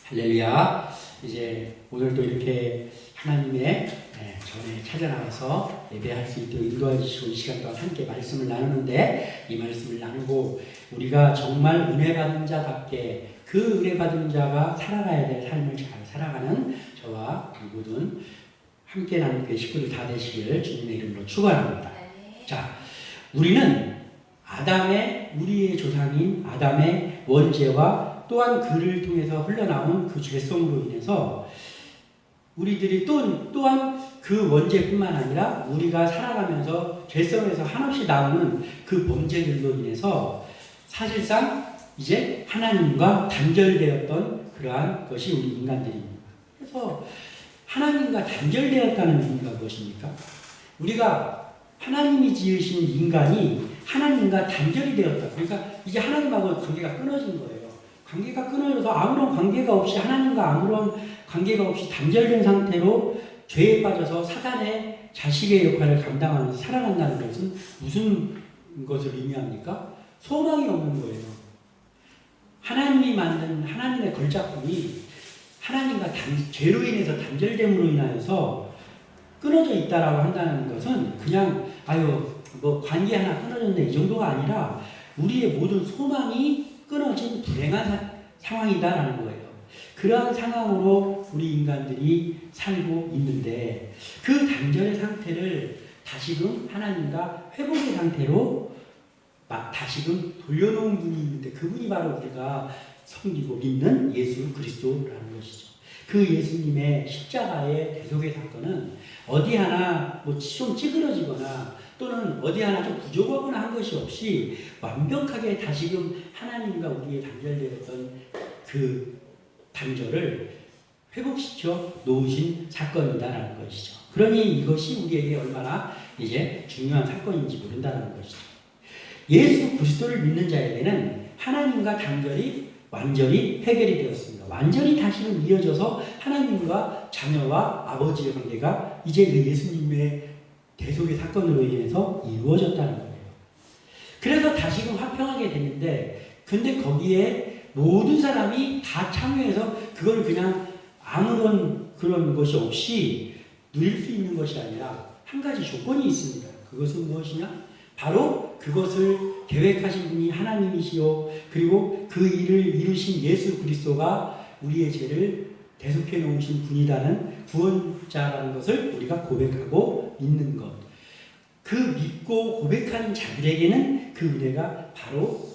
할렐루야. 이제 오늘도 이렇게 하나님의 전에 찾아나가서 예배할 수 있도록 인도해 주시고 이 시간 동안 함께 말씀을 나누는데, 이 말씀을 나누고 우리가 정말 은혜 받은 자답게 그 은혜 받은 자가 살아가야 될 삶을 잘 살아가는 저와 이 모든 함께 나눈 그 식구들 다 되시길 주님의 이름으로 축원합니다. 자, 우리는 우리의 조상인 아담의 원죄와 또한 그를 통해서 흘러나온 그 죄성으로 인해서 우리들이 또한 그 원죄뿐만 아니라 우리가 살아가면서 죄성에서 한없이 나오는 그 범죄들로 인해서 사실상 이제 하나님과 단절되었던 그러한 것이 우리 인간들입니다. 그래서 하나님과 단절되었다는 의미가 무엇입니까? 우리가 하나님이 지으신 인간이 하나님과 단절이 되었다. 그러니까 이제 하나님하고 관계가 끊어진 거예요. 관계가 끊어져서 아무런 관계가 없이 하나님과 아무런 관계가 없이 단절된 상태로 죄에 빠져서 사단의 자식의 역할을 감당하면서 살아간다는 것은 무슨 것을 의미합니까? 소망이 없는 거예요. 하나님이 만든 하나님의 걸작품이 하나님과 죄로 인해서 단절됨으로 인하여서 끊어져 있다라고 한다는 것은 그냥 관계 하나 끊어졌네 이 정도가 아니라 우리의 모든 소망이 끊어진 불행한 상황이다라는 거예요. 그러한 상황으로 우리 인간들이 살고 있는데 그 단절의 상태를 다시금 하나님과 회복의 상태로 다시금 돌려놓은 분이 있는데 그분이 바로 우리가 섬기고 믿는 예수 그리스도라는 것이죠. 그 예수님의 십자가의 대속의 사건은 어디 하나 좀 찌그러지거나 또는 어디 하나 좀 부족하거나 한 것이 없이 완벽하게 다시금 하나님과 우리의 단절되었던 그 단절을 회복시켜 놓으신 사건이다라는 것이죠. 그러니 이것이 우리에게 얼마나 이제 중요한 사건인지 모른다는 것이죠. 예수 그리스도를 믿는 자에게는 하나님과 단절이 완전히 해결이 되었습니다. 완전히 다시금 이어져서 하나님과 자녀와 아버지의 관계가 이제 그 예수님의 대속의 사건으로 인해서 이루어졌다는 거예요. 그래서 다시금 화평하게 됐는데, 근데 거기에 모든 사람이 다 참여해서 그걸 그냥 아무런 그런 것이 없이 누릴 수 있는 것이 아니라 한 가지 조건이 있습니다. 그것은 무엇이냐? 바로 그것을 계획하신 분이 하나님이시요, 그리고 그 일을 이루신 예수 그리스도가 우리의 죄를 대속해 놓으신 분이라는 구원자라는 것을 우리가 고백하고 믿는 것. 그 믿고 고백하는 자들에게는 그 은혜가 바로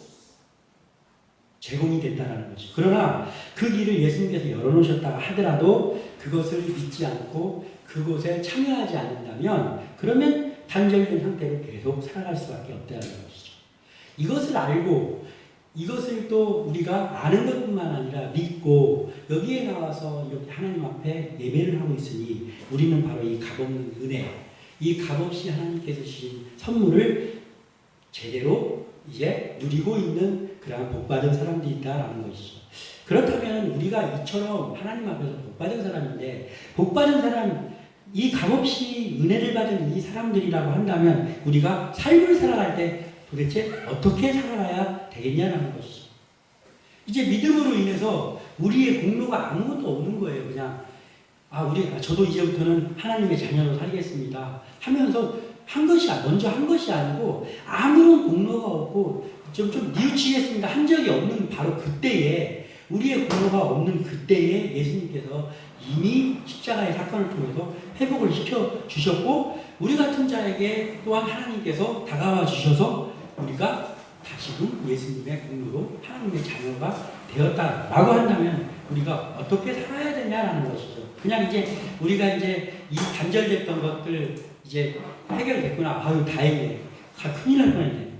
제공이 된다는 거죠. 그러나 그 길을 예수님께서 열어놓으셨다가 하더라도 그것을 믿지 않고 그곳에 참여하지 않는다면 그러면 단절된 상태로 계속 살아갈 수밖에 없다는 것이죠. 이것을 알고 이것을 또 우리가 아는 것뿐만 아니라 믿고 여기에 나와서 이렇게 하나님 앞에 예배를 하고 있으니 우리는 바로 이 값없는 은혜, 이 값없이 하나님께서 주신 선물을 제대로 이제 누리고 있는 그런 복받은 사람들이 있다라는 것이죠. 그렇다면 우리가 이처럼 하나님 앞에서 복받은 사람인데 복받은 사람, 이 값없이 은혜를 받은 이 사람들이라고 한다면 우리가 삶을 살아갈 때 도대체 어떻게 살아가야 되겠냐는 것이죠. 이제 믿음으로 인해서 우리의 공로가 아무것도 없는 거예요. 그냥 저도 이제부터는 하나님의 자녀로 살겠습니다 하면서 먼저 한 것이 아니고 아무런 공로가 없고 좀 뉘우치겠습니다 한 적이 없는 바로 그때에, 우리의 공로가 없는 그때에 예수님께서 이미 십자가의 사건을 통해서 회복을 시켜 주셨고 우리 같은 자에게 또한 하나님께서 다가와 주셔서 우리가 다시금 예수님의 공로로 하나님의 자녀가 되었다라고 한다면 우리가 어떻게 살아야 되냐라는 것이죠. 그냥 이제 우리가 이제 이 단절됐던 것들 이제 해결됐구나. 다행이네. 큰일 날 뻔했네.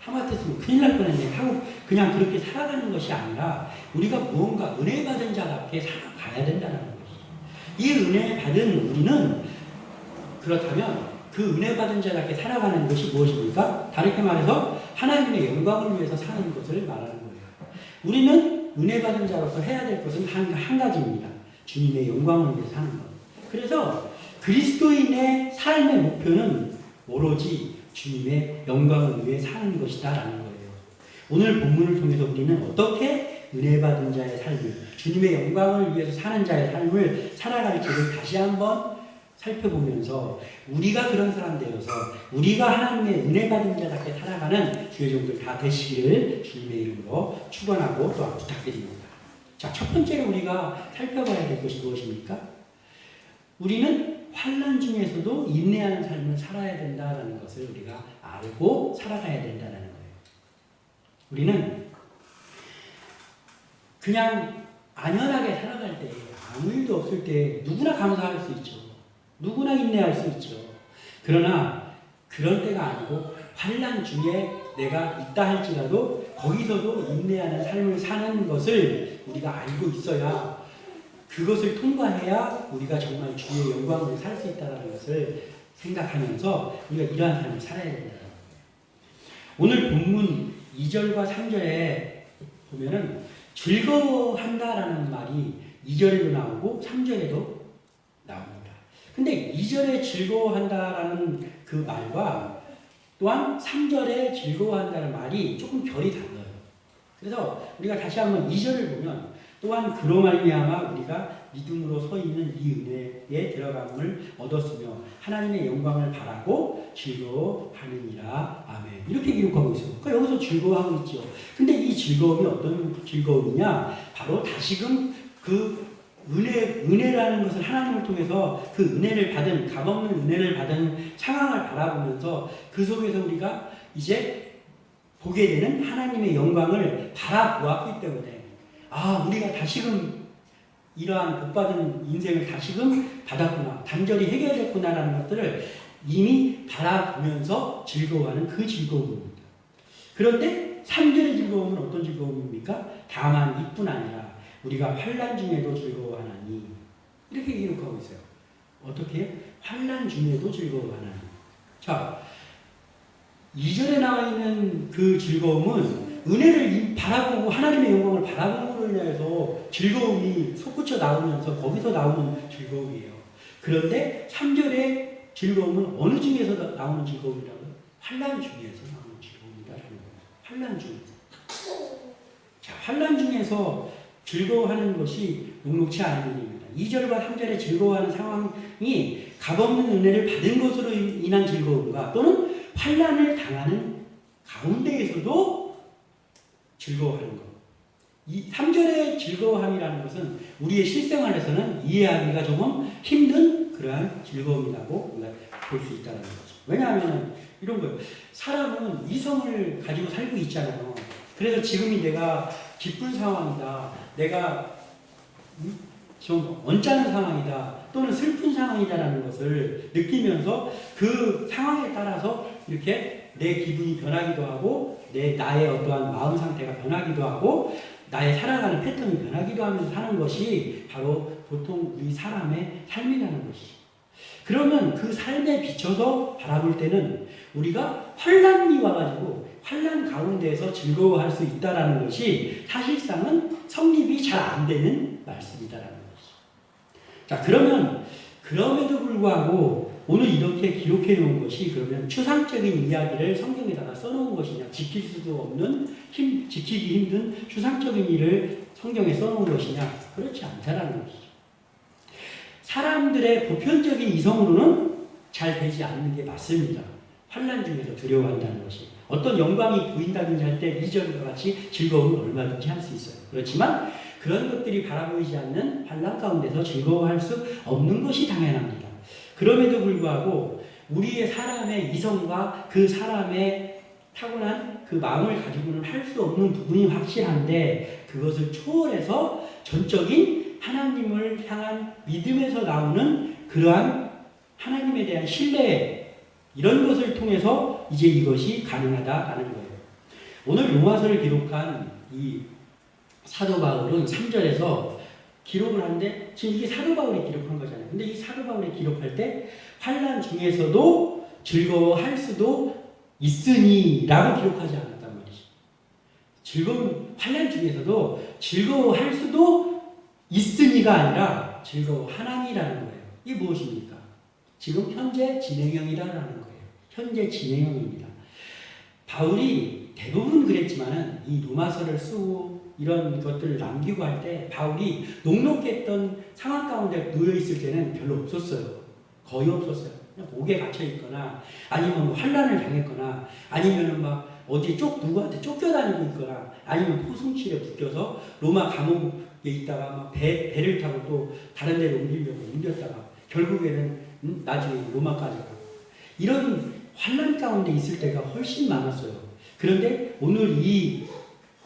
하마터면 큰일 날 뻔했네. 하고 그냥 그렇게 살아가는 것이 아니라 우리가 무언가 은혜 받은 자답게 살아가야 된다는 것이죠. 이 은혜 받은 우리는 그렇다면 그 은혜 받은 자답게 살아가는 것이 무엇입니까? 다르게 말해서 하나님의 영광을 위해서 사는 것을 말하는 거예요. 우리는 은혜 받은 자로서 해야 될 것은 한 가지입니다. 주님의 영광을 위해서 사는 것. 그래서 그리스도인의 삶의 목표는 오로지 주님의 영광을 위해 사는 것이다라는 거예요. 오늘 본문을 통해서 우리는 어떻게 은혜 받은 자의 삶을, 주님의 영광을 위해서 사는 자의 삶을 살아갈지를 다시 한번 살펴보면서 우리가 그런 사람 되어서 우리가 하나님의 은혜 받은 자답게 살아가는 주의 종들 다 되시기를 주님의 이름으로 축원하고 또한 부탁드립니다. 자, 첫 번째로 우리가 살펴봐야 될 것이 무엇입니까? 우리는 환난 중에서도 인내하는 삶을 살아야 된다는 것을 우리가 알고 살아가야 된다는 거예요. 우리는 그냥 안연하게 살아갈 때, 아무 일도 없을 때 누구나 감사할 수 있죠. 누구나 인내할 수 있죠. 그러나 그럴 때가 아니고 환난 중에 내가 있다 할지라도 거기서도 인내하는 삶을 사는 것을 우리가 알고 있어야, 그것을 통과해야 우리가 정말 주의 영광을 살 수 있다는 것을 생각하면서 우리가 이러한 삶을 살아야 된다는 거예요. 오늘 본문 2절과 3절에 보면은 즐거워한다라는 말이 2절에도 나오고 3절에도 나옵니다. 근데 2절에 즐거워한다라는 그 말과 또한 3절에 즐거워한다는 말이 조금 결이 달라요. 그래서 우리가 다시 한번 2절을 보면 또한 그로 말미암아 우리가 믿음으로 서 있는 이 은혜에 들어감을 얻었으며 하나님의 영광을 바라고 즐거워하느니라. 아멘. 이렇게 기록하고 있어요. 그러니까 여기서 즐거워하고 있죠. 근데 이 즐거움이 어떤 즐거움이냐? 바로 다시금 그 은혜라는 것을 하나님을 통해서 그 은혜를 받은, 값없는 은혜를 받은 상황을 바라보면서 그 속에서 우리가 이제 보게 되는 하나님의 영광을 바라보았기 때문에, 아, 우리가 다시금 이러한 복받은 인생을 다시금 받았구나, 단절이 해결됐구나라는 것들을 이미 바라보면서 즐거워하는 그 즐거움입니다. 그런데 3절의 즐거움은 어떤 즐거움입니까? 다만 이뿐 아니라 우리가 환난 중에도 즐거워하나니, 이렇게 기록하고 있어요. 어떻게? 환난 중에도 즐거워하나니. 자, 2절에 나와 있는 그 즐거움은 은혜를 바라보고 하나님의 영광을 바라봄으로 인해서 즐거움이 솟구쳐 나오면서 거기서 나오는 즐거움이에요. 그런데 3절의 즐거움은 어느 중에서 나오는 즐거움이라고요? 환난 중에서 나오는 즐거움이라는 거예요. 환난 중에서. 자, 환난 중에서 즐거워하는 것이 녹록치 않은 일입니다. 2절과 3절에 즐거워하는 상황이 값없는 은혜를 받은 것으로 인한 즐거움과 또는 환난을 당하는 가운데에서도 즐거워하는 것. 이 3절의 즐거워함이라는 것은 우리의 실생활에서는 이해하기가 조금 힘든 그러한 즐거움이라고 우리가 볼 수 있다는 거죠. 왜냐하면 이런 거예요. 사람은 이성을 가지고 살고 있잖아요. 그래서 지금이 내가 기쁜 상황이다, 내가 좀 언짢은 상황이다, 또는 슬픈 상황이다라는 것을 느끼면서 그 상황에 따라서 이렇게 내 기분이 변하기도 하고 나의 어떠한 마음 상태가 변하기도 하고 나의 살아가는 패턴이 변하기도 하면서 사는 것이 바로 보통 우리 사람의 삶이라는 것이죠. 그러면 그 삶에 비춰서 바라볼 때는 우리가 환난이 와가지고 환난 가운데에서 즐거워할 수 있다는 것이 사실상은 성립이 잘 안 되는 말씀이다라는 것이죠. 자, 그러면 그럼에도 불구하고 오늘 이렇게 기록해 놓은 것이 그러면 추상적인 이야기를 성경에다가 써놓은 것이냐, 지킬 수도 없는 지키기 힘든 추상적인 일을 성경에 써놓은 것이냐, 그렇지 않다라는 것이죠. 사람들의 보편적인 이성으로는 잘 되지 않는 게 맞습니다. 환난 중에서 두려워한다는 것이. 어떤 영광이 보인다든지 할 때 이전과 같이 즐거움을 얼마든지 할 수 있어요. 그렇지만 그런 것들이 바라보이지 않는 환난 가운데서 즐거워할 수 없는 것이 당연합니다. 그럼에도 불구하고 우리의 사람의 이성과 그 사람의 타고난 그 마음을 가지고는 할 수 없는 부분이 확실한데, 그것을 초월해서 전적인 하나님을 향한 믿음에서 나오는 그러한 하나님에 대한 신뢰, 이런 것을 통해서 이제 이것이 가능하다라는 거예요. 오늘 로마서를 기록한 이 사도 바울은 3절에서 기록을 하는데, 지금 이게 사도 바울이 기록한 거잖아요. 근데 이 사도 바울이 기록할 때 환난 중에서도 즐거워할 수도 있으니 라고 기록하지 않았단 말이죠. 즐거운 환난 중에서도 즐거워할 수도 있으니가 아니라 즐거워하나니라는 거예요. 이게 무엇입니까? 지금 현재 진행형이라는 거예요. 현재 진행형입니다. 바울이 대부분 그랬지만은 이 로마서를 쓰고 이런 것들을 남기고 할 때 바울이 녹록했던 상황 가운데 놓여 있을 때는 별로 없었어요. 거의 없었어요. 그냥 옥에 갇혀 있거나 아니면 뭐 환난을 당했거나 아니면은 막 어디 누구한테 쫓겨다니고 있거나 아니면 포승실에 묶여서 로마 감옥에 있다가 막 배를 타고 또 다른 데로 옮겼다가 결국에는 나중에 로마까지 가고 이런 환난 가운데 있을 때가 훨씬 많았어요. 그런데 오늘 이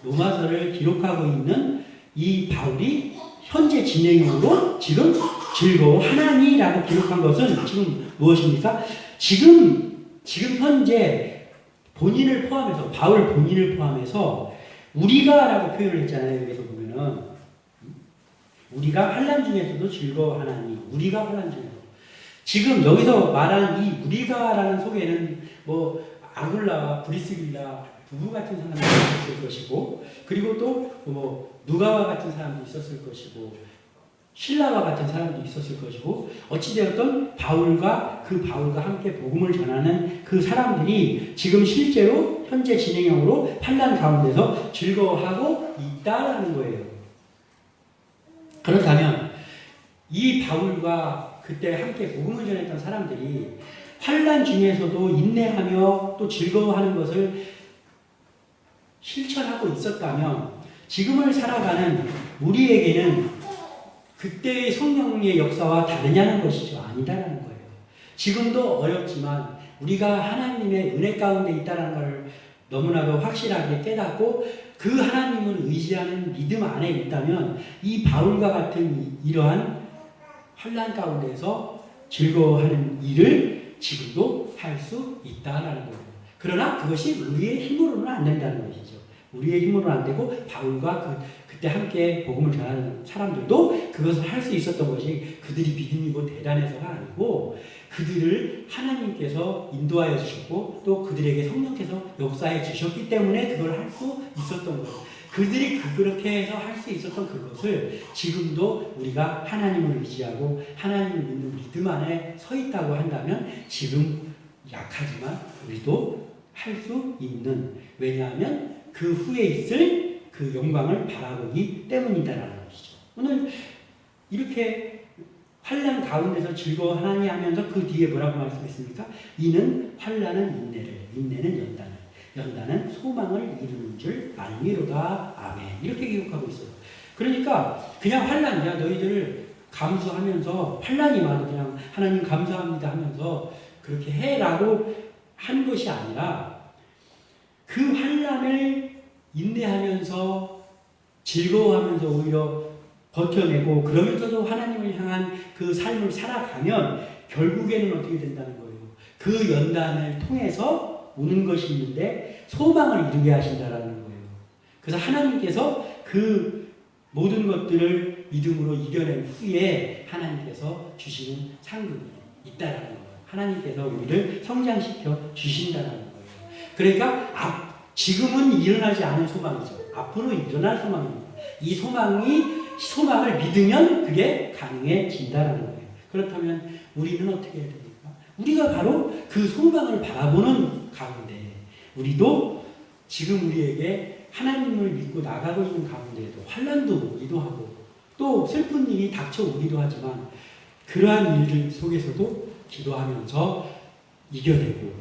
로마서를 기록하고 있는 이 바울이 현재 진행형으로 지금 즐거워하나니라고 기록한 것은 지금 무엇입니까? 지금 현재 본인을 포함해서 바울 본인을 포함해서 우리가라고 표현을 했잖아요. 여기서 보면은 우리가 환난 중에서도 즐거워하나니 우리가 환난 중에서 지금 여기서 말하는 이 우리가라는 소개는 뭐 아굴라와 브리스길라 부부 같은 사람도 있었을 것이고 그리고 또 뭐 누가와 같은 사람도 있었을 것이고 신라와 같은 사람도 있었을 것이고 어찌되었던 바울과 함께 복음을 전하는 그 사람들이 지금 실제로 현재 진행형으로 환난 가운데서 즐거워하고 있다라는 거예요. 그렇다면 이 바울과 그때 함께 복음을 전했던 사람들이 환난 중에서도 인내하며 또 즐거워하는 것을 실천하고 있었다면 지금을 살아가는 우리에게는 그때의 성령의 역사와 다르냐는 것이죠. 아니다라는 거예요. 지금도 어렵지만 우리가 하나님의 은혜 가운데 있다는 것을 너무나도 확실하게 깨닫고 그 하나님을 의지하는 믿음 안에 있다면 이 바울과 같은 이러한 환난 가운데서 즐거워하는 일을 지금도 할 수 있다라는 거예요. 그러나 그것이 우리의 힘으로는 안 된다는 것이죠. 우리의 힘으로는 안 되고 바울과 그때 함께 복음을 전하는 사람들도 그것을 할 수 있었던 것이 그들이 믿음이고 대단해서가 아니고 그들을 하나님께서 인도하여 주셨고 또 그들에게 성령께서 역사해 주셨기 때문에 그걸 할 수 있었던 거예요. 그들이 그렇게 해서 할 수 있었던 그것을 지금도 우리가 하나님을 의지하고 하나님을 믿는 믿음 안에 서 있다고 한다면 지금 약하지만 우리도 할 수 있는 왜냐하면 그 후에 있을 그 영광을 바라보기 때문이다라는 것이죠. 오늘 이렇게 환난 가운데서 즐거워하나니 하면서 그 뒤에 뭐라고 말씀했습니까? 이는 환난은 인내를, 인내는 연단은 소망을 이루는 줄 알미로다. 아멘. 이렇게 기록하고 있어요. 그러니까 그냥 환난이야. 너희들 감수하면서 환난이 와도 그냥 하나님 감사합니다 하면서 그렇게 해라고 한 것이 아니라 그 환난을 인내하면서 즐거워하면서 오히려 버텨내고 그러면서도 하나님을 향한 그 삶을 살아가면 결국에는 어떻게 된다는 거예요. 그 연단을 통해서 오는 것이 있는데 소망을 이루게 하신다라는 거예요. 그래서 하나님께서 그 모든 것들을 믿음으로 이겨낸 후에 하나님께서 주시는 상급이 있다라는 거예요. 하나님께서 우리를 성장시켜 주신다라는 거예요. 그러니까 지금은 일어나지 않은 소망이죠. 앞으로 일어날 소망입니다. 이 소망을 믿으면 그게 가능해진다라는 거예요. 그렇다면 우리는 어떻게 해야 됩니까? 우리가 바로 그 소망을 바라보는 가운데 우리도 지금 우리에게 하나님을 믿고 나가고 있는 가운데에도 환난도 오기도 하고 또 슬픈 일이 닥쳐오기도 하지만 그러한 일들 속에서도 기도하면서 이겨내고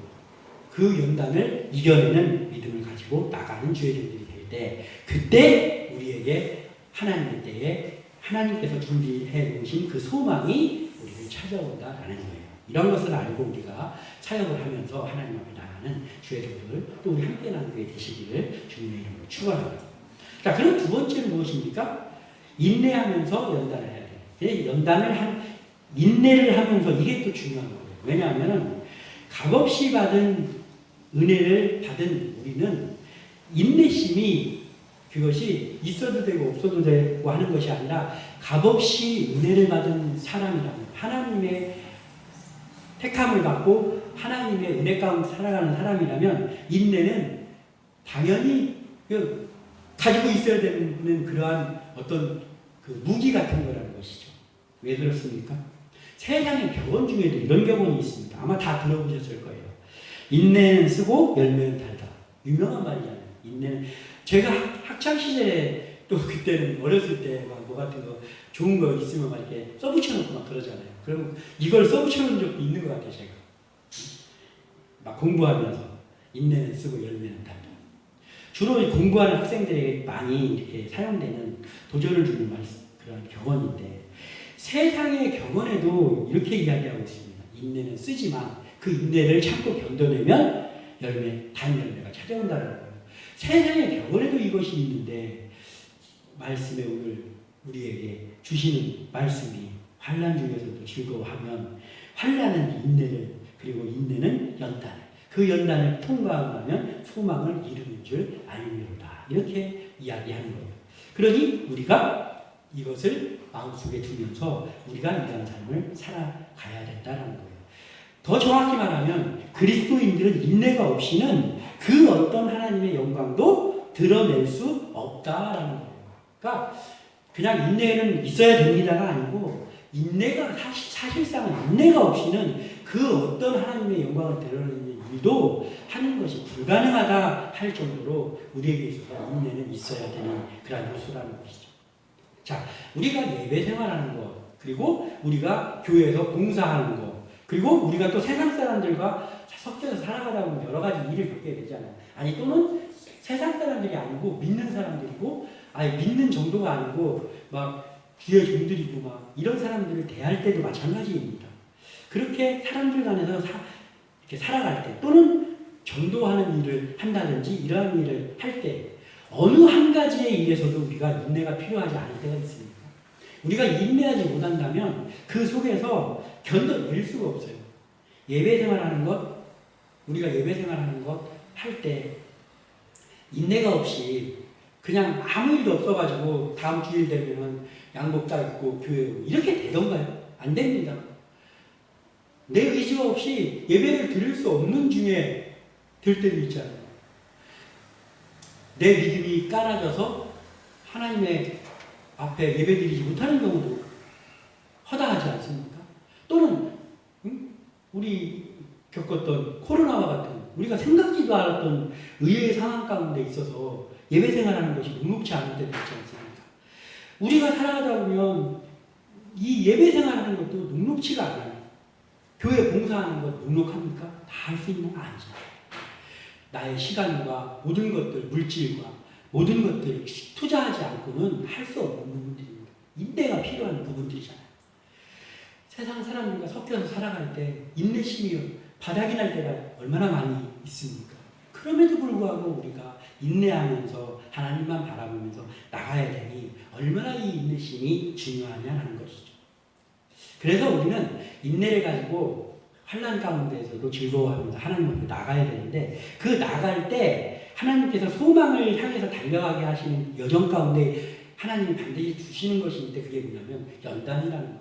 그 연단을 이겨내는 믿음을 가지고 나가는 주의종들이 될 때 그때 우리에게 하나님의 때에 하나님께서 준비해 놓으신 그 소망이 우리를 찾아온다라는 거예요. 이런 것을 알고 우리가 사역을 하면서 하나님 앞에 나가는 주의종들 또 우리 함께 나누게 되시기를 주님의 이름으로 축원합니다. 자, 그럼 두 번째는 무엇입니까? 인내하면서 연단을 해야 돼요. 인내를 하면서 이게 또 중요한 거예요. 왜냐하면 값없이 받은 은혜를 받은 우리는 인내심이 그것이 있어도 되고 없어도 되고 하는 것이 아니라 값없이 은혜를 받은 사람이라면 하나님의 택함을 받고 하나님의 은혜 가운데 살아가는 사람이라면 인내는 당연히 가지고 있어야 되는 그러한 어떤 그 무기 같은 거라는 것이죠. 왜 그렇습니까? 세상의 교훈 중에도 이런 교훈이 있습니다. 아마 다 들어보셨을 거예요. 인내는 쓰고 열매는 달다. 유명한 말이잖아요. 인내는 제가 학창 시절에 또 그때는 어렸을 때 막 뭐 같은 거 좋은 거 있으면 막 이렇게 써붙여놓고 막 그러잖아요. 그럼 이걸 써붙여놓은 적도 있는 것 같아요, 제가. 막 공부하면서 인내는 쓰고 열매는 달다. 주로 공부하는 학생들에게 많이 이렇게 사용되는 도전을 주는 그런 격언인데 세상의 격언에도 이렇게 이야기하고 있습니다. 인내는 쓰지만 그 인내를 참고 견뎌내면 단 열매가 찾아온다는 거예요. 세상의 격언에도 이것이 있는데 말씀에 오늘 우리에게 주시는 말씀이 환난 중에서도 즐거워하면 환난은 인내를 그리고 인내는 연단 그 연단을 통과하면 소망을 이루는 줄 알미로다. 이렇게 이야기하는 거예요. 그러니 우리가 이것을 마음속에 두면서 우리가 이러한 삶을 살아가야 된다는 거예요. 더 정확히 말하면 그리스도인들은 인내가 없이는 그 어떤 하나님의 영광도 드러낼 수 없다라는 거예요. 그러니까 그냥 인내는 있어야 됩니다가 아니고 인내가 사실상은 인내가 없이는 그 어떤 하나님의 영광을 드러내는 일도 하는 것이 불가능하다 할 정도로 우리에게 있어서 인내는 있어야 되는 그런 요소라는 것이죠. 자, 우리가 예배 생활하는 것, 그리고 우리가 교회에서 봉사하는 것, 그리고 우리가 또 세상 사람들과 섞여서 살아가다 보면 여러 가지 일을 겪게 되잖아요. 아니 또는 세상 사람들이 아니고 믿는 사람들이고 아니 믿는 정도가 아니고 막 주의 종들이고 막 이런 사람들을 대할 때도 마찬가지입니다. 그렇게 사람들 간에서 이렇게 살아갈 때 또는 전도하는 일을 한다든지 이러한 일을 할 때 어느 한 가지의 일에서도 우리가 인내가 필요하지 않을 때가 있습니다. 우리가 인내하지 못한다면 그 속에서 견뎌낼 수가 없어요. 예배 생활하는 것, 우리가 예배 생활하는 것 할 때 인내가 없이 그냥 아무 일도 없어가지고 다음 주일 되면은 양복 다 입고 교회 오고 이렇게 되던가요? 안 됩니다. 내 의지가 없이 예배를 드릴 수 없는 중에 될 때도 있잖아요. 내 믿음이 깔아져서 하나님의 앞에 예배드리지 못하는 경우도 허다하지 않습니까? 또는 우리 겪었던 코로나와 같은 우리가 생각지도 않았던 의외의 상황 가운데 있어서 예배 생활하는 것이 녹록지 않을 때도 있지 않습니까? 우리가 살아가다 보면 이 예배 생활하는 것도 녹록지가 않아요. 교회 봉사하는 것 녹록합니까? 다 할 수 있는 거 아니죠. 나의 시간과 모든 것들, 물질과 모든 것들을 투자하지 않고는 할 수 없는 부분들입니다. 인내가 필요한 부분들이잖아요. 세상 사람들과 섞여서 살아갈 때 인내심이 바닥이 날 때가 얼마나 많이 있습니까? 그럼에도 불구하고 우리가 인내하면서 하나님만 바라보면서 나가야 되니 얼마나 이 인내심이 중요하냐는 것이죠. 그래서 우리는 인내를 가지고 환난 가운데에서도 즐거워하면서 하나님 앞에 나가야 되는데 그 나갈 때 하나님께서 소망을 향해서 달려가게 하시는 여정 가운데 하나님이 반드시 주시는 것이 있는데 그게 뭐냐면 연단이라는 거예요.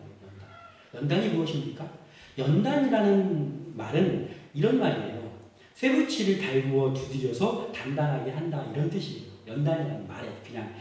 연단이 무엇입니까? 연단이라는 말은 이런 말이에요. 쇠붙이를 달구어 두드려서 단단하게 한다 이런 뜻이에요. 연단이라는 말에 그냥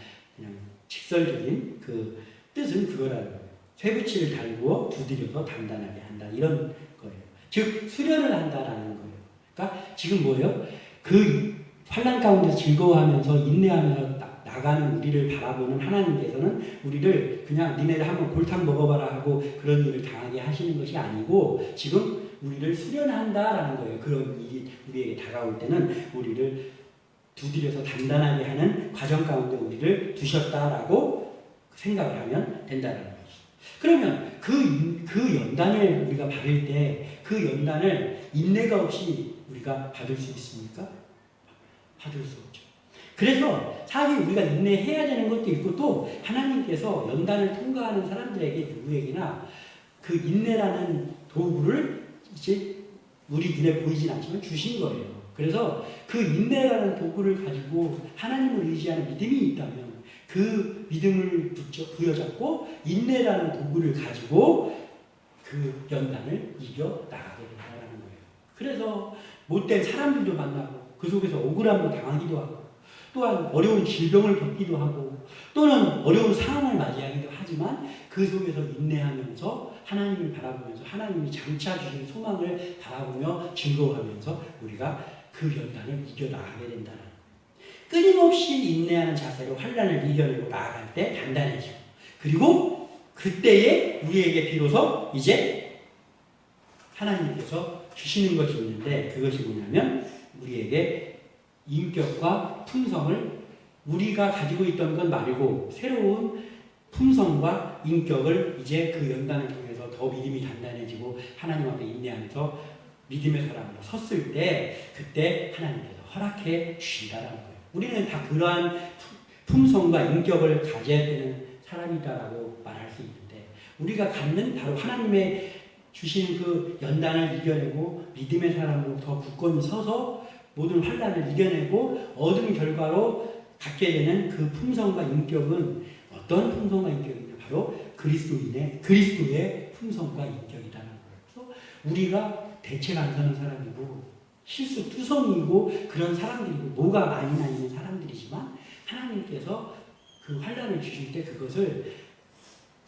직설적인 그 뜻은 그거라는 거예요. 쇠붙이를 달구어 두드려서 단단하게 한다 이런 거예요. 즉 수련을 한다라는 거예요. 그러니까 지금 뭐예요? 그 환난 가운데 즐거워하면서 인내하면서 나가는 우리를 바라보는 하나님께서는 우리를 그냥 니네들 한번 골탕 먹어봐라 하고 그런 일을 당하게 하시는 것이 아니고 지금 우리를 수련한다라는 거예요. 그런 일이 우리에게 다가올 때는 우리를 두드려서 단단하게 하는 과정 가운데 우리를 두셨다라고 생각을 하면 된다는 거죠. 그러면 그 연단을 우리가 받을 때 그 연단을 인내가 없이 우리가 받을 수 있습니까? 받을 수 없죠. 그래서 사실 우리가 인내해야 되는 것도 있고 또 하나님께서 연단을 통과하는 사람들에게 누구에게나 그 인내라는 도구를 이제 우리 눈에 보이진 않지만 주신 거예요. 그래서 그 인내라는 도구를 가지고 하나님을 의지하는 믿음이 있다면 그 믿음을 부여잡고 인내라는 도구를 가지고 그 연단을 이겨 나가게 된다는 거예요. 그래서 못된 사람들도 만나고 그 속에서 억울함도 당하기도 하고 또한 어려운 질병을 겪기도 하고 또는 어려운 상황을 맞이하기도 하지만 그 속에서 인내하면서 하나님을 바라보면서 하나님이 장차 주신 소망을 바라보며 즐거워하면서 우리가 그 연단을 이겨나가게 된다는 거예요. 끊임없이 인내하는 자세로 환난을 이겨내고 나아갈 때 단단해지고, 그리고 그때에 우리에게 비로소 이제 하나님께서 주시는 것이 있는데, 그것이 뭐냐면 우리에게 인격과 품성을, 우리가 가지고 있던 것 말고 새로운 품성과 인격을 이제 그 연단을 통해서 더 믿음이 단단해지고 하나님 앞에 인내하면서 믿음의 사람으로 섰을 때, 그때 하나님께서 허락해 주신다라는 거예요. 우리는 다 그러한 품성과 인격을 가져야 되는 사람이다라고 말할 수 있는데, 우리가 갖는 바로 하나님의 주신 그 연단을 이겨내고 믿음의 사람으로 더 굳건히 서서 모든 환난을 이겨내고 얻은 결과로 갖게 되는 그 품성과 인격은 어떤 품성과 인격이냐? 바로 그리스도의 품성과 인격이라는 거예요. 그래서 우리가 대책 안 서는 사람이고 실수투성이고 그런 사람들이고 뭐가 많이 나있는 사람들이지만, 하나님께서 그 환난을 주실 때 그것을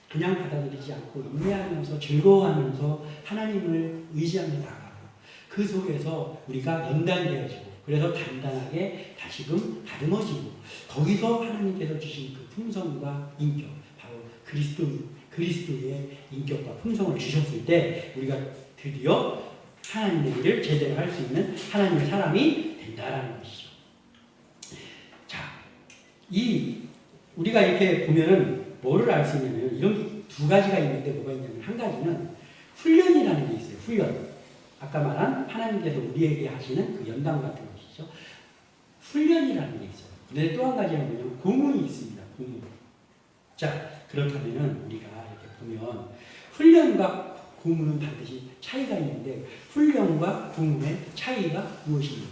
그냥 받아들이지 않고 인내하면서 즐거워하면서 하나님을 의지하며 나가고, 그 속에서 우리가 연단되어지고, 그래서 단단하게 다시금 다듬어지고, 거기서 하나님께서 주신 그 품성과 인격, 바로 그리스도의 인격과 품성을 주셨을 때 우리가 드디어 하나님의 일을 제대로 할 수 있는 하나님의 사람이 된다라는 것이죠. 자, 우리가 이렇게 보면은 뭐를 알 수 있냐면, 이런 두 가지가 있는데 뭐가 있냐면, 한 가지는 훈련이라는 게 있어요. 훈련. 아까 말한 하나님께서 우리에게 하시는 그 연단 같은 것이죠. 훈련이라는 게 있어요. 근데 또 한 가지는 뭐냐면 고문이 있습니다. 고문. 자, 그렇다면은 우리가 이렇게 보면 훈련과 고문은 반드시 차이가 있는데, 훈련과 고문의 차이가 무엇입니까?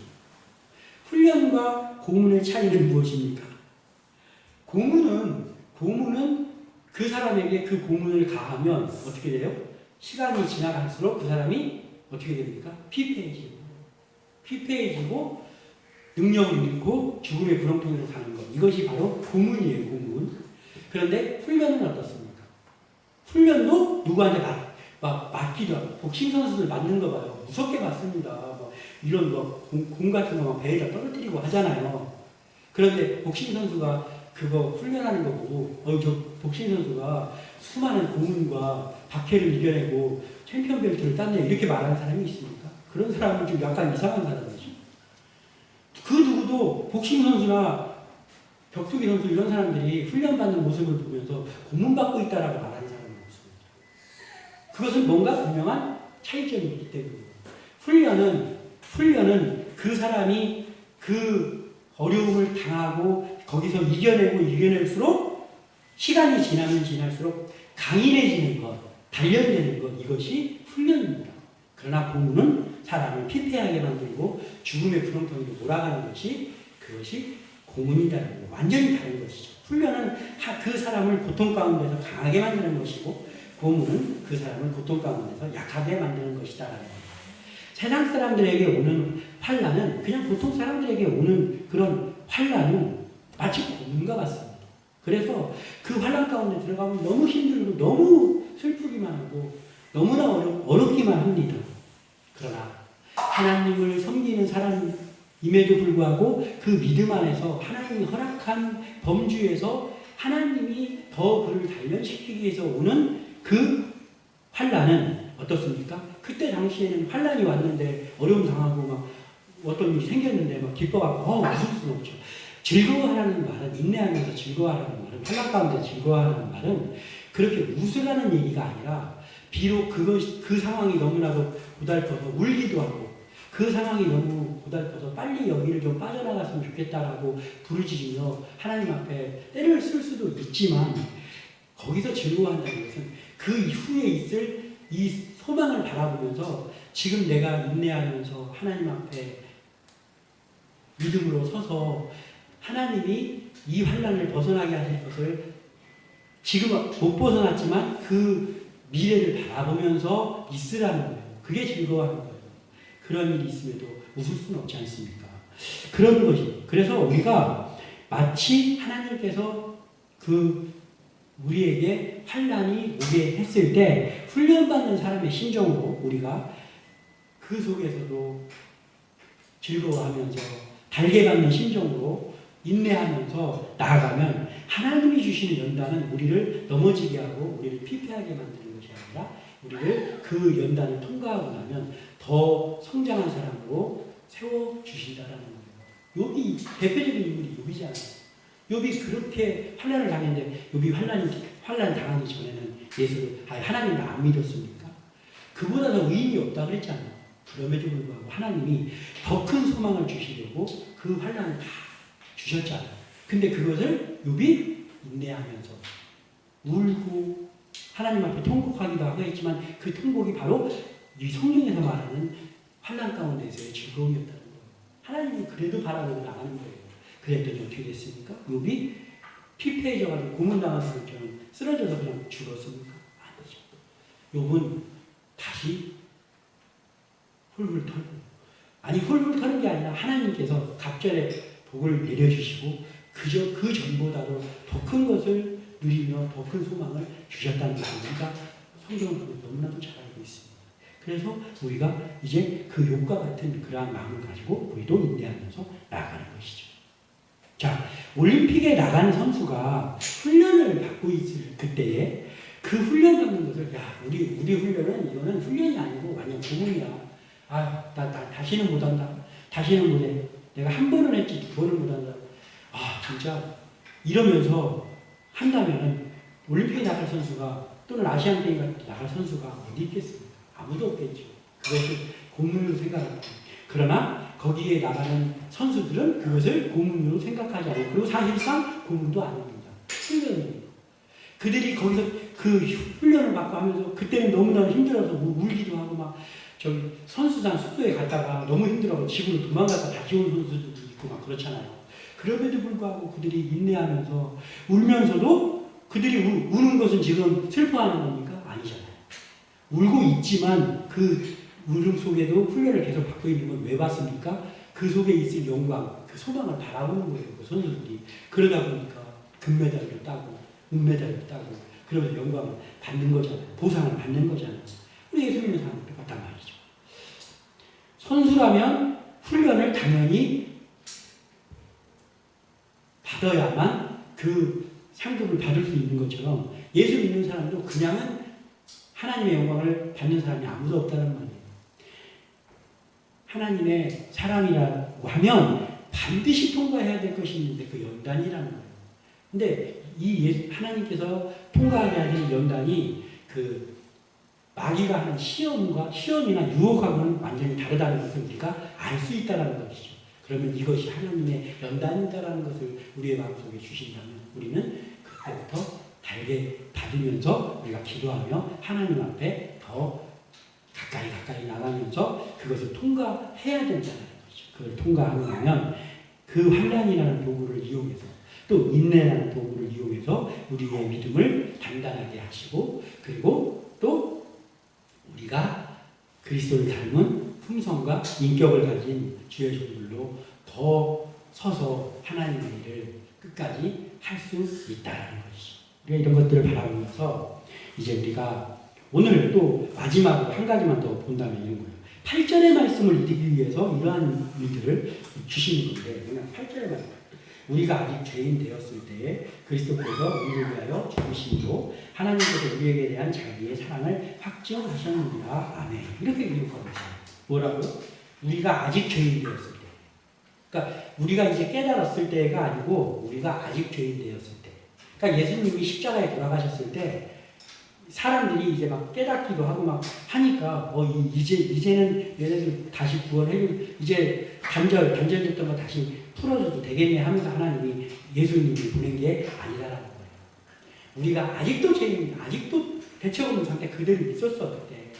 훈련과 고문의 차이는 무엇입니까? 고문은 그 사람에게 그 고문을 가하면 어떻게 돼요? 시간이 지나갈수록 그 사람이 어떻게 됩니까? 피폐해지고 능력을 잃고 죽음의 구렁텅이로 가는 것. 이것이 바로 고문이에요. 고문. 그런데 훈련은 어떻습니까? 훈련도 누구한테 맞기도 하고, 복싱 선수들 맞는 거 봐요. 무섭게 맞습니다. 이런 공 같은 거 배에다 떨어뜨리고 하잖아요. 그런데 복싱 선수가 그거 훈련하는 거 보고, 저 복싱 선수가 수많은 고문과 박해를 이겨내고 챔피언 벨트를 땄네, 이렇게 말하는 사람이 있습니까? 그런 사람은 좀 약간 이상한 사람이지. 그 누구도 복싱 선수나 격투기 선수 이런 사람들이 훈련받는 모습을 보면서 고문받고 있다라고 말하는 사람은 없습니다. 그것은 뭔가 분명한 차이점이 있기 때문입니다. 훈련은 그 사람이 그 어려움을 당하고 거기서 이겨낼수록 시간이 지나면 지날수록 강인해지는 것, 단련되는 것, 이것이 훈련입니다. 그러나 고문은 사람을 피폐하게 만들고 죽음의 구렁텅이로 몰아가는 것이, 그것이 고문이라는 거, 완전히 다른 것이죠. 훈련은 그 사람을 고통 가운데서 강하게 만드는 것이고, 고문은 그 사람을 고통 가운데서 약하게 만드는 것이다라는 겁니다. 세상 사람들에게 오는 환난은, 그냥 보통 사람들에게 오는 그런 환난은 마치 고문과 같습니다. 그래서 그 환난 가운데 들어가면 너무 힘들고 너무 슬프기만 하고 너무나 어렵기만 합니다. 그러나 하나님을 섬기는 사람임에도 불구하고 그 믿음 안에서 하나님이 허락한 범주에서 하나님이 더 그를 단련시키기 위해서 오는 그 환난은 어떻습니까? 그때 당시에는 환난이 왔는데 어려움 당하고 막 어떤 일이 생겼는데 막 기뻐하고 웃을 수는 없죠. 즐거워하라는 말은, 인내하면서 즐거워하라는 말은, 환난 가운데 즐거워하라는 말은 그렇게 웃으라는 얘기가 아니라, 비록 그 상황이 너무나도 고달퍼서 울기도 하고, 그 상황이 너무 고달퍼서 빨리 여기를 좀 빠져나갔으면 좋겠다라고 부르짖으며 하나님 앞에 때를 쓸 수도 있지만, 거기서 즐거워한다는 것은 그 이후에 있을 이 소망을 바라보면서 지금 내가 인내하면서 하나님 앞에 믿음으로 서서 하나님이 이 환난을 벗어나게 하실 것을 지금 못 벗어났지만 그 미래를 바라보면서 있으라는 거예요. 그게 즐거워하는 거예요. 그런 일이 있음에도 웃을 수는 없지 않습니까? 그런 것이. 그래서 우리가 마치 하나님께서 우리에게 환난이 오게 했을 때 훈련받는 사람의 심정으로 우리가 그 속에서도 즐거워하면서 달게 받는 심정으로 인내하면서 나아가면 하나님이 주시는 연단은 우리를 넘어지게 하고 우리를 피폐하게 만드는 것이 아니라 우리를 그 연단을 통과하고 나면 더 성장한 사람으로 세워주신다라는 거예요. 욥이 대표적인 인물이 욥이잖아요. 욥이 그렇게 환난을 당했는데 욥이 환난 당하기 전에는 하나님을 안 믿었습니까? 그보다 더 의인이 없다 그랬잖아요. 그럼에도 불구하고 하나님이 더 큰 소망을 주시려고 그 환난을 다 주셨잖아요. 근데 그것을 욥이 인내하면서 울고 하나님 앞에 통곡하기도 하고 했지만 그 통곡이 바로 이 성경에서 말하는 환난 가운데서의 즐거움이었다는 거예요. 하나님이 그래도 바라보고 나가는 거예요. 그랬더니 어떻게 됐습니까? 욥이 피폐해져가지고 고문당한 것처럼 쓰러져서 그냥 죽었습니까? 아니죠. 욥은 다시 훌훌 털고, 아니 훌훌 터는 게 아니라 하나님께서 갑절에 복을 내려주시고 그저 그 전보다도 더 큰 것을 누리며 더 큰 소망을 주셨다는 것을 우리가 성경을 너무나도 잘 알고 있습니다. 그래서 우리가 이제 그 욥과 같은 그러한 마음을 가지고 우리도 인내하면서 나아가는 것이죠. 자, 올림픽에 나가는 선수가 훈련을 받고 있을 그때에 그 훈련 받는 것을 우리 훈련은 이거는 훈련이 아니고 완전 고문이야. 나 다시는 못한다. 다시는 못해. 내가 한 번은 했지 두 번은 못한다. 진짜 이러면서 한다면은 올림픽에 나갈 선수가 또는 아시안 게임 같은 데 나갈 선수가 어디 있겠습니까? 아무도 없겠죠. 그것을 고문으로 생각합니다. 그러나 거기에 나가는 선수들은 그것을 고문으로 생각하지 않고 그리고 사실상 고문도 아닙니다. 훈련이에요. 그들이 거기서 그 훈련을 받고 하면서 그때는 너무나 힘들어서 울기도 하고 막 선수단 숙소에 갔다가 너무 힘들어서 집으로 도망가서 다시 온 선수들도 있고 막 그렇잖아요. 그럼에도 불구하고 그들이 인내하면서 울면서도 그들이 우는 것은 지금 슬퍼하는 겁니까? 아니잖아요. 울고 있지만 그 울음 속에도 훈련을 계속 받고 있는 건 왜 받습니까? 그 속에 있을 영광, 그 소망을 바라보는 거예요. 그 선수들이. 그러다 보니까 금메달도 따고 은메달도 따고 그러면서 영광을 받는 거잖아요. 보상을 받는 거잖아요. 우리 예수 믿는 사람은 똑같단 말이죠. 선수라면 훈련을 당연히 받아야만 그 상급을 받을 수 있는 것처럼 예수 믿는 사람도 그냥은 하나님의 영광을 받는 사람이 아무도 없다는 말이에요. 하나님의 사람이라고 하면 반드시 통과해야 될 것이 있는데 그 연단이라는 거예요. 근데 하나님께서 통과하게 하는 연단이 그 마귀가 하는 시험이나 유혹하고는 완전히 다르다는 것을 우리가 알 수 있다는 것이죠. 그러면 이것이 하나님의 연단이다라는 것을 우리의 마음속에 주신다면 우리는 그때부터 달게 받으면서 우리가 기도하며 하나님 앞에 더 가까이 나가면서 그것을 통과해야 된다는 거죠. 그걸 통과하고 나면 그 환난이라는 도구를 이용해서 또 인내라는 도구를 이용해서 우리의 믿음을 단단하게 하시고 그리고 또 우리가 그리스도를 닮은 품성과 인격을 가진 주의 종들로 더 서서 하나님의 일을 끝까지 할 수 있다는 것이죠. 우리가 이런 것들을 바라보면서 이제 우리가 오늘 또 마지막으로 한 가지만 더 본다면 이런 거예요. 8절의 말씀을 이루기 위해서 이러한 일들을 주시는 건데 그냥 8절의 말씀. 우리가 아직 죄인 되었을 때에 그리스도께서 우리를 위하여 죽으심으로 하나님께서 우리에게 대한 자기의 사랑을 확증하셨느니라. 아멘. 이렇게 기록하고 있어요. 뭐라고요? 우리가 아직 죄인 되었을 때. 그러니까 우리가 이제 깨달았을 때가 아니고 우리가 아직 죄인 되었을 때. 그러니까 예수님이 십자가에 돌아가셨을 때 사람들이 이제 막 깨닫기도 하고 막 하니까 이제는 얘네들 다시 구원해 이제 단절됐던 거 다시 풀어줘도 되겠네 하면서 하나님이 예수님을 보낸 게 아니라는 거예요. 우리가 아직도 죄인입니다. 아직도 대책 없는 상태 그대로 있었어 그때.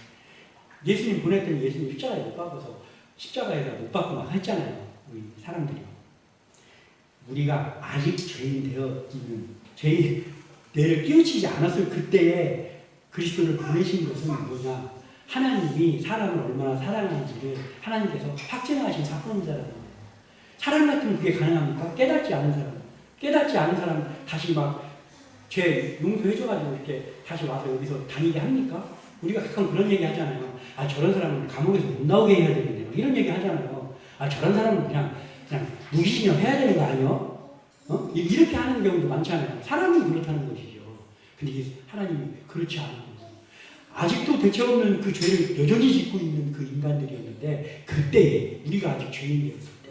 예수님 보냈더니 예수님 십자가에 못 박아서 십자가에다 못 박고 막 했잖아요. 우리 사람들이. 우리가 아직 죄인 되어 있는 뇌를 끼우치지 않았을 그때에 그리스도를 보내신 것은 뭐냐? 하나님이 사람을 얼마나 사랑하는지를 하나님께서 확증하신 사건이라는 거예요. 사람 같으면 그게 가능합니까? 깨닫지 않은 사람 다시 막 죄 용서해줘가지고 이렇게 다시 와서 여기서 다니게 합니까? 우리가 가끔 그런 얘기 하잖아요. 저런 사람은 감옥에서 못 나오게 해야 되겠네요. 이런 얘기 하잖아요. 저런 사람은 그냥 무기징역 해야 되는 거 아니에요? 이렇게 하는 경우도 많잖아요. 사람이 그렇다는 것이죠. 근데 하나님이 그렇지 않고 아직도 대체 없는 그 죄를 여전히 짓고 있는 그 인간들이었는데 그때 우리가 아직 죄인이었을 때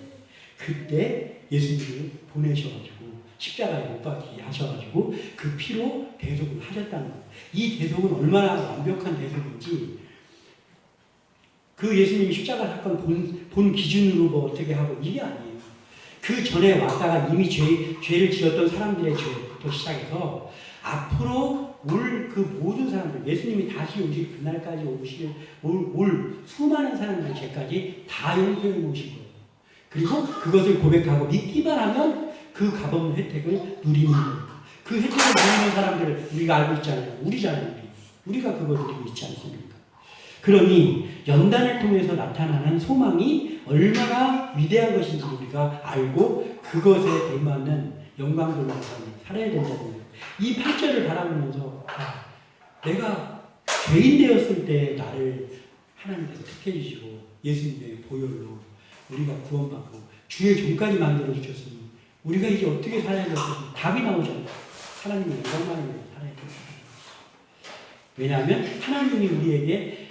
그때 예수님을 보내셔가지고 십자가에 못 박히게 하셔가지고 그 피로 대속을 하셨다는 거예요. 이 대속은 얼마나 완벽한 대속인지 그 예수님이 십자가 사건 본 기준으로 뭐 어떻게 하고 이게 아니에요. 그 전에 왔다가 이미 죄를 지었던 사람들의 죄부터 시작해서 앞으로 올 그 모든 사람들, 예수님이 다시 오실 그날까지 올 수많은 사람들의 죄까지 다 용서해 놓으신 거예요. 그리고 그것을 고백하고 믿기만 하면 그 값없는 혜택을 누리는 거예요. 그 혜택을 누리는 사람들을 우리가 알고 있잖아요. 우리잖아요. 우리가 그걸 누리고 있지 않습니까? 그러니 연단을 통해서 나타나는 소망이 얼마나 위대한 것인지 우리가 알고 그것에 걸맞는 영광스러운 삶을 살아야 된다는 거예요. 이 8절을 바라보면서 내가 죄인 되었을 때 나를 하나님께서 택해 주시고 예수님의 보혈로 우리가 구원받고 주의 종까지 만들어 주셨으니 우리가 이제 어떻게 살아야 될지 답이 나오잖아요. 하나님의 영광만을 위해 살아야 된다. 왜냐하면 하나님이 우리에게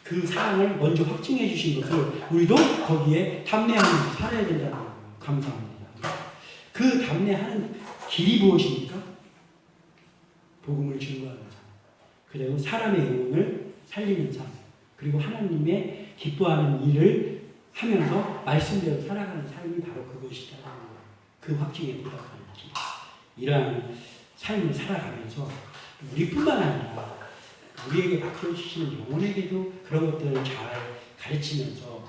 그 사랑을 먼저 확증해 주신 것을 우리도 거기에 담내하면서 살아야 된다는 거예요. 감사합니다. 그 담내하는 길이 무엇입니까? 복음을 증거하는 삶, 그리고 사람의 영혼을 살리는 삶, 그리고 하나님의 기뻐하는 일을 하면서 말씀대로 살아가는 삶이 바로 그것이라는 거예요. 그 확증에 보답하는 길. 이러한 삶을 살아가면서 우리뿐만 아니라 우리에게 맡겨주시는 영혼에게도 그런 것들을 잘 가르치면서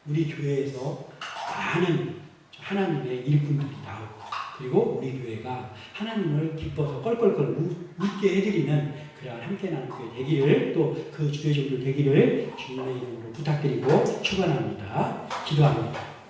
우리 교회에서 많은 하나님의 일꾼들이 나오고 그리고 우리 교회가 하나님을 기뻐서 껄껄껄 웃게 해드리는 그러한 함께 나는 교회 되기를 또 그 주의 종들 되기를 주님의 이름으로 부탁드리고 축원합니다. 기도합니다.